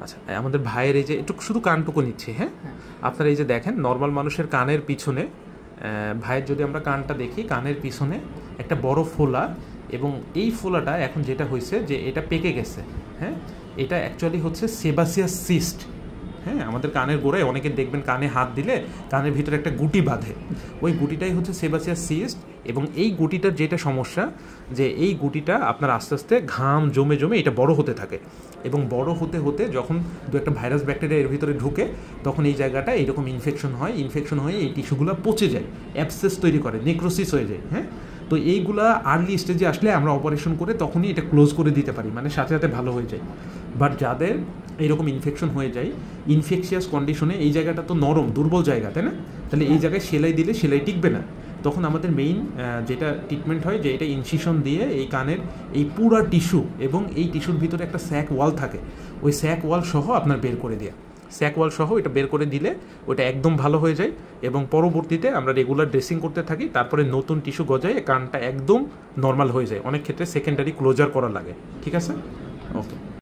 আচ্ছা, আমাদের ভাইয়ের এই যে একটু শুধু কানটুকু নিচ্ছি, হ্যাঁ? আপনারা এই যে দেখেন নর্মাল মানুষের কানের পিছনে, ভাইয়ের যদি আমরা কানটা দেখি, কানের পিছনে একটা বড় ফোলা, এবং এই ফোলাটা এখন যেটা হয়েছে যে এটা পেকে গেছে, হ্যাঁ? এটা অ্যাকচুয়ালি হচ্ছে সেবাসিয়াস সিস্ট। হ্যাঁ, আমাদের কানের গোড়ায় অনেকে দেখবেন কানে হাত দিলে কানের ভিতরে একটা গুটি বাঁধে, ওই গুটিটাই হচ্ছে সেবাসিয়াস সিস্ট। এবং এই গুটিটার যেটা সমস্যা, যে এই গুটিটা আপনার আস্তে আস্তে ঘাম জমে জমে এটা বড় হতে থাকে, এবং বড় হতে হতে যখন দু একটা ভাইরাস ব্যাকটেরিয়া এর ভিতরে ঢুকে, তখন এই জায়গাটা এইরকম ইনফেকশন হয়, ইনফেকশন হয়ে এই টিস্যুগুলো পচে যায়, অ্যাবসেস তৈরি করে, নেক্রোসিস হয়ে যায়। হ্যাঁ, তো এইগুলা আর্লি স্টেজে আসলে আমরা অপারেশন করে তখনই এটা ক্লোজ করে দিতে পারি, মানে সাথে সাথে ভালো হয়ে যায়। বাট যাদের এইরকম ইনফেকশন হয়ে যায়, ইনফেকশিয়াস কন্ডিশনে, এই জায়গাটা তো নরম দুর্বল জায়গা, তাই না? তাহলে এই জায়গায় সেলাই দিলে সেলাই টিকবে না, তখন আমাদের মেইন যেটা ট্রিটমেন্ট হয় যে এটা ইনসিশন দিয়ে এই কানের এই পুরা টিস্যু, এবং এই টিস্যুর ভিতরে একটা স্যাক ওয়াল থাকে, ওই স্যাক ওয়াল সহ আপনার বের করে দেওয়া, স্যাক ওয়াল সহ এটা বের করে দিলে ওটা একদম ভালো হয়ে যায়। এবং পরবর্তীতে আমরা রেগুলার ড্রেসিং করতে থাকি, তারপরে নতুন টিস্যু গজায় কানটা একদম নর্মাল হয়ে যায়। অনেক ক্ষেত্রে সেকেন্ডারি ক্লোজার করা লাগে। ঠিক আছে, ওকে।